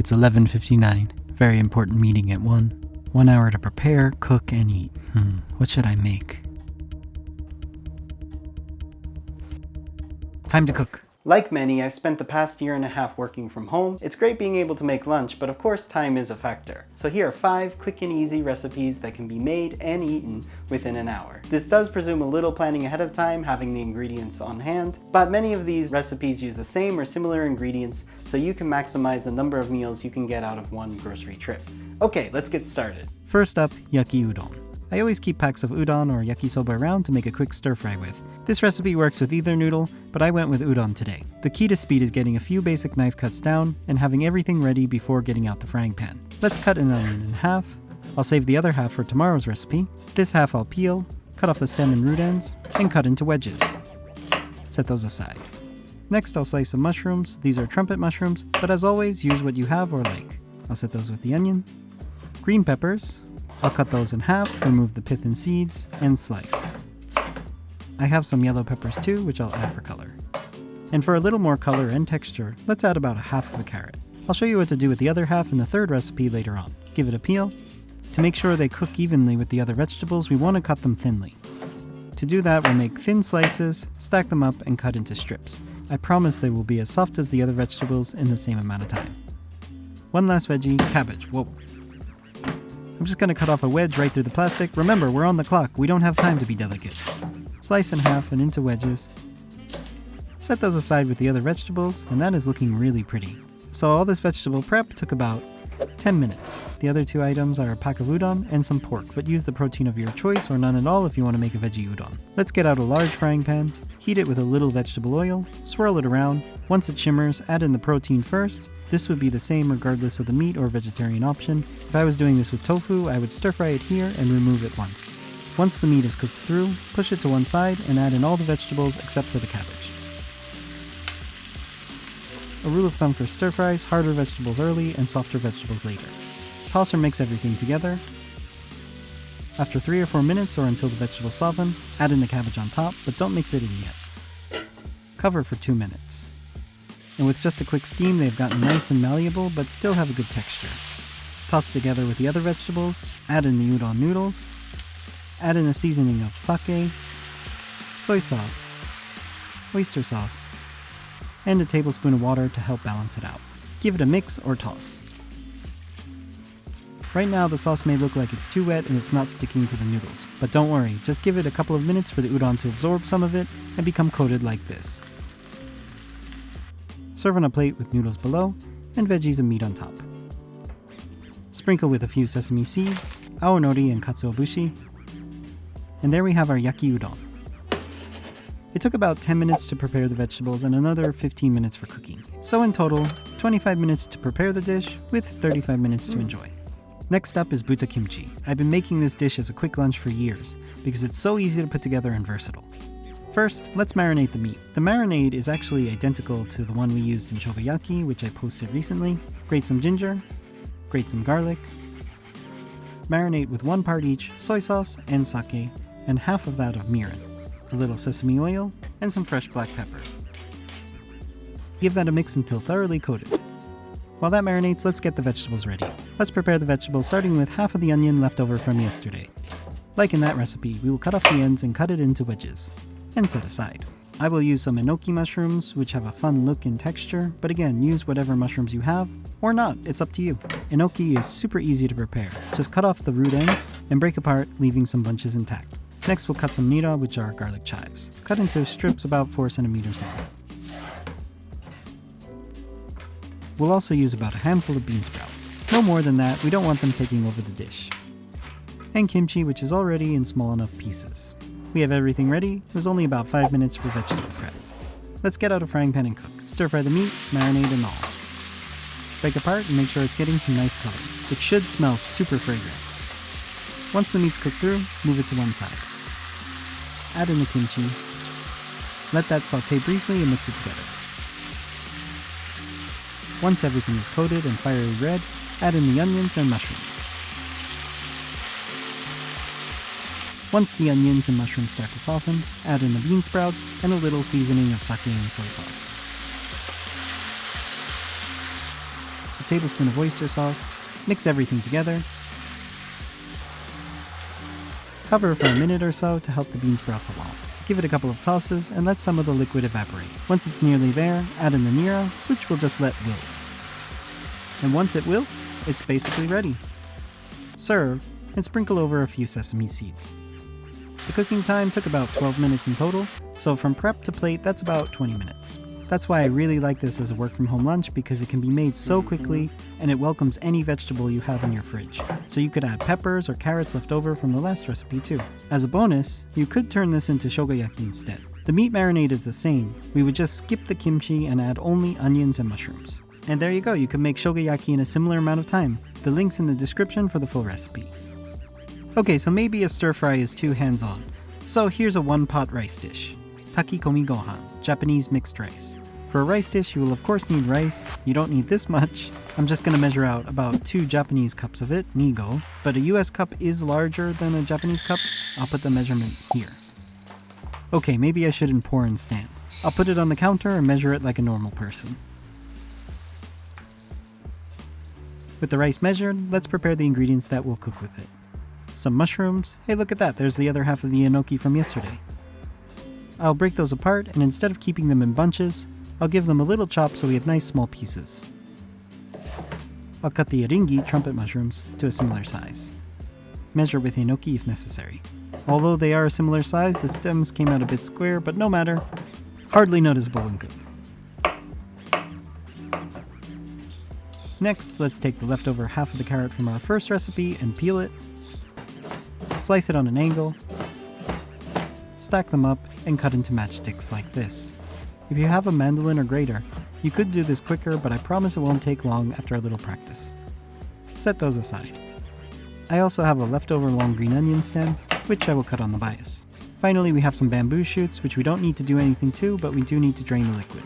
It's 11:59. Very important meeting at 1. 1 hour to prepare, cook, and eat. What should I make? Time to cook. Like many, I've spent the past year and a half working from home. It's great being able to make lunch, but of course time is a factor. So here are 5 quick and easy recipes that can be made and eaten within an hour. This does presume a little planning ahead of time, having the ingredients on hand, but many of these recipes use the same or similar ingredients, so you can maximize the number of meals you can get out of one grocery trip. Okay, let's get started. First up, Yakiudon. I always keep packs of udon or yakisoba around to make a quick stir fry with. This recipe works with either noodle, but I went with udon today. The key to speed is getting a few basic knife cuts down and having everything ready before getting out the frying pan. Let's cut an onion in half. I'll save the other half for tomorrow's recipe. This half I'll peel, cut off the stem and root ends, and cut into wedges. Set those aside. Next I'll slice some mushrooms. These are trumpet mushrooms, but as always, use what you have or like. I'll set those with the onion. Green peppers. I'll cut those in half, remove the pith and seeds, and slice. I have some yellow peppers too, which I'll add for color. And for a little more color and texture, let's add about half of a carrot. I'll show you what to do with the other half in the third recipe later on. Give it a peel. To make sure they cook evenly with the other vegetables, we want to cut them thinly. To do that, we'll make thin slices, stack them up, and cut into strips. I promise they will be as soft as the other vegetables in the same amount of time. One last veggie, cabbage. Whoa. I'm just going to cut off a wedge right through the plastic. Remember, we're on the clock. We don't have time to be delicate. Slice in half and into wedges. Set those aside with the other vegetables, and that is looking really pretty. So all this vegetable prep took about 10 minutes. The other 2 items are a pack of udon and some pork, but use the protein of your choice or none at all if you want to make a veggie udon. Let's get out a large frying pan, heat it with a little vegetable oil, swirl it around. Once it shimmers, add in the protein first. This would be the same regardless of the meat or vegetarian option. If I was doing this with tofu, I would stir fry it here and remove it once. Once the meat is cooked through, push it to one side and add in all the vegetables except for the cabbage. A rule of thumb for stir fries: harder vegetables early and softer vegetables later. Toss or mix everything together. After 3 or 4 minutes or until the vegetables soften, add in the cabbage on top, but don't mix it in yet. Cover for 2 minutes. And with just a quick steam, they've gotten nice and malleable, but still have a good texture. Toss together with the other vegetables, add in the udon noodles, add in a seasoning of sake, soy sauce, oyster sauce, and a tablespoon of water to help balance it out. Give it a mix or toss. Right now the sauce may look like it's too wet and it's not sticking to the noodles, but don't worry, just give it a couple of minutes for the udon to absorb some of it and become coated like this. Serve on a plate with noodles below and veggies and meat on top. Sprinkle with a few sesame seeds, Aonori and katsuobushi, and there we have our Yakiudon. It took about 10 minutes to prepare the vegetables and another 15 minutes for cooking. So in total, 25 minutes to prepare the dish with 35 minutes to enjoy. Next up is Buta Kimchi. I've been making this dish as a quick lunch for years because it's so easy to put together and versatile. First, let's marinate the meat. The marinade is actually identical to the one we used in Shogayaki, which I posted recently. Grate some ginger, grate some garlic. Marinate with 1 part each soy sauce and sake, and half of that of mirin, a little sesame oil, and some fresh black pepper. Give that a mix until thoroughly coated. While that marinates, let's get the vegetables ready. Let's prepare the vegetables starting with half of the onion left over from yesterday. Like in that recipe, we will cut off the ends and cut it into wedges, and set aside. I will use some enoki mushrooms, which have a fun look and texture, but again, use whatever mushrooms you have, or not, it's up to you. Enoki is super easy to prepare. Just cut off the root ends and break apart, leaving some bunches intact. Next we'll cut some nira, which are garlic chives. Cut into strips about 4 centimeters long. We'll also use about a handful of bean sprouts. No more than that, we don't want them taking over the dish. And kimchi, which is already in small enough pieces. We have everything ready. It was only about 5 minutes for vegetable prep. Let's get out a frying pan and cook. Stir fry the meat, marinade and all. Break apart and make sure it's getting some nice color. It should smell super fragrant. Once the meat's cooked through, move it to one side. Add in the kimchi. Let that saute briefly and mix it together. Once everything is coated and fiery red, add in the onions and mushrooms. Once the onions and mushrooms start to soften, add in the bean sprouts and a little seasoning of sake and soy sauce. a tablespoon of oyster sauce, mix everything together, cover for a minute or so to help the bean sprouts along. Give it a couple of tosses and let some of the liquid evaporate. Once it's nearly there, add in the nira, which we'll just let wilt. And once it wilts, it's basically ready. Serve, and sprinkle over a few sesame seeds. The cooking time took about 12 minutes in total, so from prep to plate that's about 20 minutes. That's why I really like this as a work-from-home lunch, because it can be made so quickly and it welcomes any vegetable you have in your fridge. So you could add peppers or carrots left over from the last recipe too. As a bonus, you could turn this into shogayaki instead. The meat marinade is the same, we would just skip the kimchi and add only onions and mushrooms. And there you go, you can make shogayaki in a similar amount of time. The link's in the description for the full recipe. Okay, so maybe a stir fry is too hands-on. So here's a one-pot rice dish. Takikomi gohan, Japanese mixed rice. For a rice dish, you will of course need rice. You don't need this much. I'm just gonna measure out about 2 Japanese cups of it, nigo, but a US cup is larger than a Japanese cup. I'll put the measurement here. Okay, maybe I shouldn't pour and stand. I'll put it on the counter and measure it like a normal person. With the rice measured, let's prepare the ingredients that we'll cook with it. Some mushrooms. Hey, look at that, there's the other half of the enoki from yesterday. I'll break those apart, and instead of keeping them in bunches, I'll give them a little chop so we have nice small pieces. I'll cut the eringi trumpet mushrooms to a similar size. Measure with enoki if necessary. Although they are a similar size, the stems came out a bit square, but no matter. Hardly noticeable when cooked. Next, let's take the leftover half of the carrot from our first recipe and peel it. Slice it on an angle, stack them up, and cut into matchsticks like this. If you have a mandolin or grater, you could do this quicker, but I promise it won't take long after a little practice. Set those aside. I also have a leftover long green onion stem, which I will cut on the bias. Finally, we have some bamboo shoots, which we don't need to do anything to, but we do need to drain the liquid.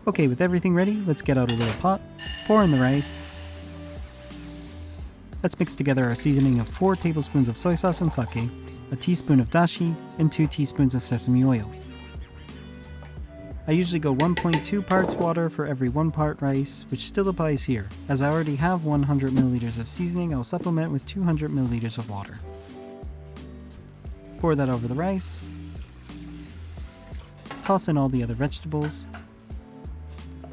Okay, with everything ready, let's get out a little pot, pour in the rice. Let's mix together our seasoning of 4 tablespoons of soy sauce and sake, a teaspoon of dashi, and 2 teaspoons of sesame oil. I usually go 1.2 parts water for every 1 part rice, which still applies here. As I already have 100 milliliters of seasoning, I'll supplement with 200 milliliters of water. Pour that over the rice. Toss in all the other vegetables,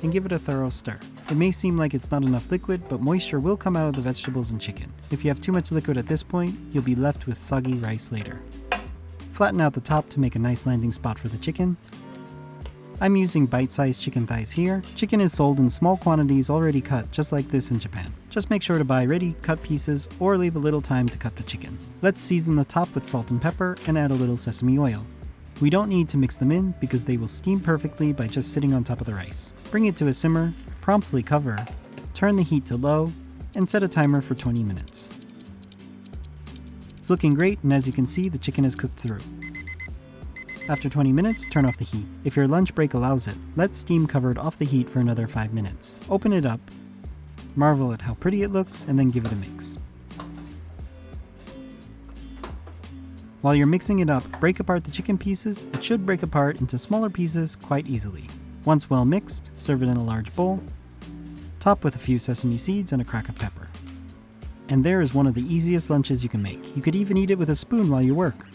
and give it a thorough stir. It may seem like it's not enough liquid, but moisture will come out of the vegetables and chicken. If you have too much liquid at this point, you'll be left with soggy rice later. Flatten out the top to make a nice landing spot for the chicken. I'm using bite-sized chicken thighs here. Chicken is sold in small quantities already cut, just like this in Japan. Just make sure to buy ready cut pieces or leave a little time to cut the chicken. Let's season the top with salt and pepper and add a little sesame oil. We don't need to mix them in because they will steam perfectly by just sitting on top of the rice. Bring it to a simmer, promptly cover, turn the heat to low, and set a timer for 20 minutes. It's looking great, and as you can see, the chicken is cooked through. After 20 minutes, turn off the heat. If your lunch break allows it, let steam covered off the heat for another 5 minutes. Open it up, marvel at how pretty it looks, and then give it a mix. While you're mixing it up, break apart the chicken pieces. It should break apart into smaller pieces quite easily. Once well mixed, serve it in a large bowl. Top with a few sesame seeds and a crack of pepper. And there is one of the easiest lunches you can make. You could even eat it with a spoon while you work.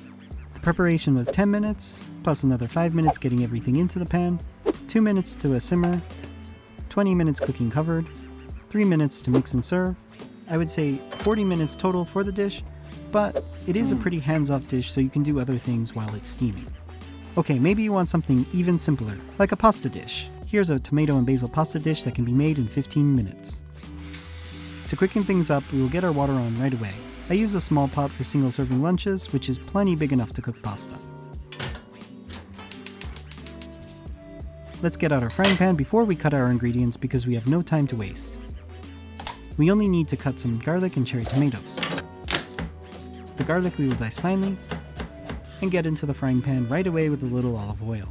The preparation was 10 minutes, plus another 5 minutes getting everything into the pan, 2 minutes to a simmer, 20 minutes cooking covered, 3 minutes to mix and serve. I would say 40 minutes total for the dish, but it is a pretty hands-off dish, so you can do other things while it's steaming. Okay, maybe you want something even simpler, like a pasta dish. Here's a tomato and basil pasta dish that can be made in 15 minutes. To quicken things up, we will get our water on right away. I use a small pot for single-serving lunches, which is plenty big enough to cook pasta. Let's get out our frying pan before we cut our ingredients because we have no time to waste. We only need to cut some garlic and cherry tomatoes. The garlic we will dice finely, and get into the frying pan right away with a little olive oil.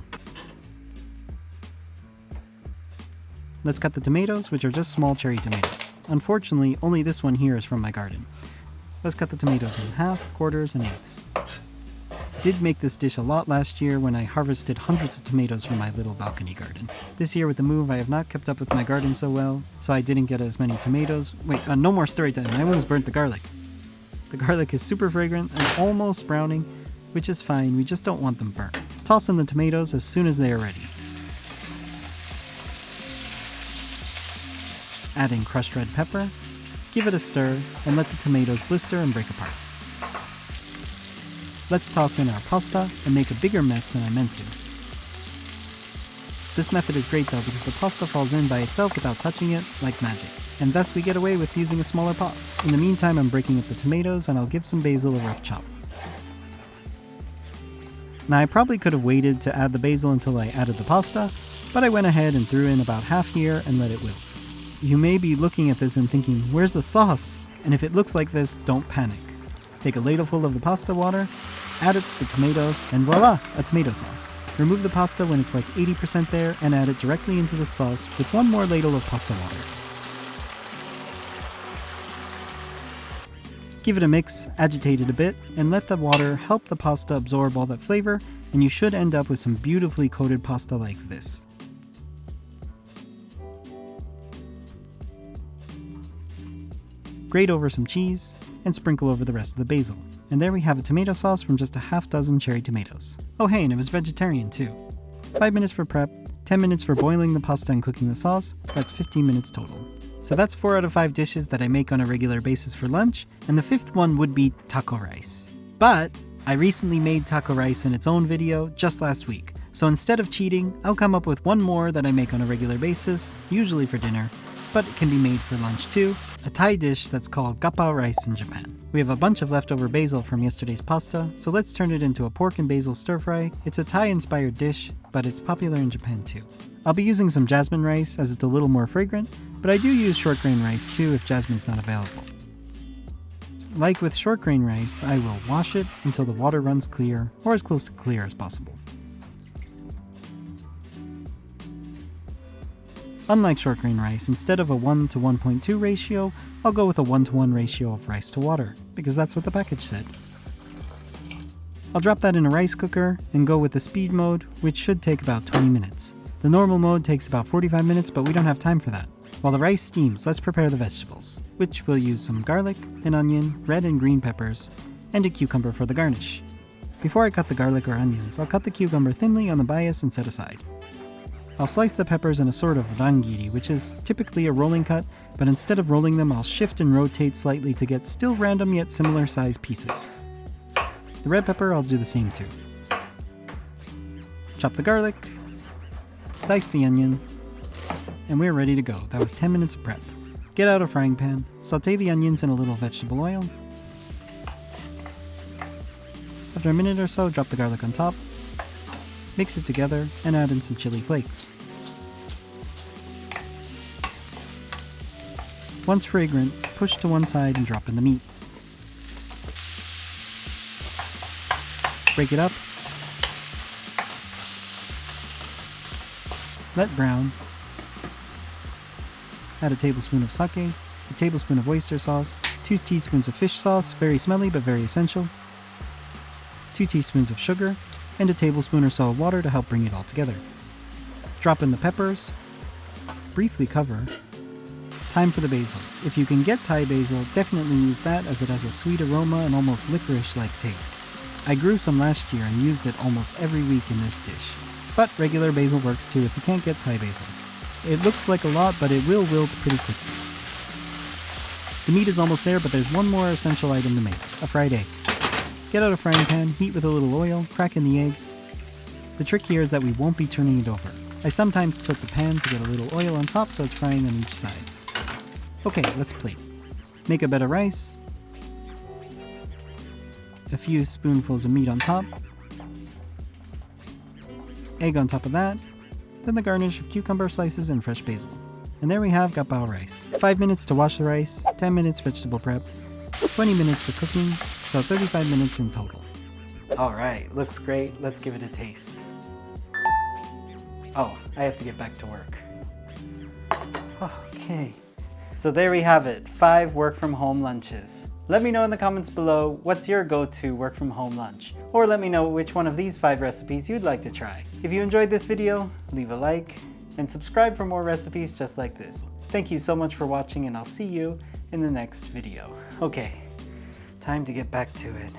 Let's cut the tomatoes, which are just small cherry tomatoes. Unfortunately, only this one here is from my garden. Let's cut the tomatoes in half, quarters, and eighths. did make this dish a lot last year when I harvested hundreds of tomatoes from my little balcony garden. This year with the move, I have not kept up with my garden so well, so I didn't get as many tomatoes. Wait, no more story time. I almost burnt the garlic. The garlic is super fragrant and almost browning, which is fine. We just don't want them burnt. Toss in the tomatoes as soon as they are ready. Add in crushed red pepper, give it a stir, and let the tomatoes blister and break apart. Let's toss in our pasta and make a bigger mess than I meant to. This method is great though because the pasta falls in by itself without touching it, like magic. And thus we get away with using a smaller pot. In the meantime, I'm breaking up the tomatoes and I'll give some basil a rough chop. Now I probably could have waited to add the basil until I added the pasta, but I went ahead and threw in about half here and let it wilt. You may be looking at this and thinking, where's the sauce? And if it looks like this, don't panic. Take a ladleful of the pasta water, add it to the tomatoes, and voila, a tomato sauce. Remove the pasta when it's like 80% there and add it directly into the sauce with one more ladle of pasta water. Give it a mix, agitate it a bit, and let the water help the pasta absorb all that flavor, and you should end up with some beautifully coated pasta like this. Grate over some cheese, and sprinkle over the rest of the basil. And there we have a tomato sauce from just a half dozen cherry tomatoes. Oh hey, and it was vegetarian too. 5 minutes for prep, 10 minutes for boiling the pasta and cooking the sauce, that's 15 minutes total. So that's 4 out of 5 dishes that I make on a regular basis for lunch, and the 5th one would be taco rice. But I recently made taco rice in its own video just last week, so instead of cheating, I'll come up with one more that I make on a regular basis, usually for dinner, but it can be made for lunch too, a Thai dish that's called gappao rice in Japan. We have a bunch of leftover basil from yesterday's pasta, so let's turn it into a pork and basil stir-fry. It's a Thai-inspired dish, but it's popular in Japan too. I'll be using some jasmine rice as it's a little more fragrant, but I do use short grain rice too if jasmine's not available. Like with short grain rice, I will wash it until the water runs clear, or as close to clear as possible. Unlike short grain rice, instead of a 1 to 1.2 ratio, I'll go with a 1 to 1 ratio of rice to water, because that's what the package said. I'll drop that in a rice cooker and go with the speed mode, which should take about 20 minutes. The normal mode takes about 45 minutes, but we don't have time for that. While the rice steams, let's prepare the vegetables, which we'll use some garlic, an onion, red and green peppers, and a cucumber for the garnish. Before I cut the garlic or onions, I'll cut the cucumber thinly on the bias and set aside. I'll slice the peppers in a sort of rangiri, which is typically a rolling cut, but instead of rolling them, I'll shift and rotate slightly to get still random yet similar sized pieces. The red pepper, I'll do the same too. Chop the garlic, dice the onion, and we're ready to go. That was 10 minutes of prep. Get out a frying pan, saute the onions in a little vegetable oil. After a minute or so, drop the garlic on top. Mix it together and add in some chili flakes. Once fragrant, push to one side and drop in the meat. Break it up. Let brown. Add a tablespoon of sake, a tablespoon of oyster sauce, 2 teaspoons of fish sauce, very smelly but very essential, 2 teaspoons of sugar, and a tablespoon or so of water to help bring it all together. Drop in the peppers, briefly cover. Time for the basil. If you can get Thai basil, definitely use that as it has a sweet aroma and almost licorice-like taste. I grew some last year and used it almost every week in this dish. But regular basil works too if you can't get Thai basil. It looks like a lot, but it will wilt pretty quickly. The meat is almost there, but there's one more essential item to make, a fried egg. Get out a frying pan, heat with a little oil, crack in the egg. The trick here is that we won't be turning it over. I sometimes tilt the pan to get a little oil on top so it's frying on each side. Okay, let's plate. Make a bed of rice, a few spoonfuls of meat on top, egg on top of that, then the garnish of cucumber slices and fresh basil. And there we have gappao rice. 5 minutes to wash the rice, 10 minutes vegetable prep, 20 minutes for cooking, so 35 minutes in total. Alright, looks great. Let's give it a taste. Oh, I have to get back to work. Okay. So there we have it, 5 work from home lunches. Let me know in the comments below what's your go-to work from home lunch, or let me know which one of these 5 recipes you'd like to try. If you enjoyed this video, leave a like and subscribe for more recipes just like this. Thank you so much for watching, and I'll see you in the next video. Okay, time to get back to it.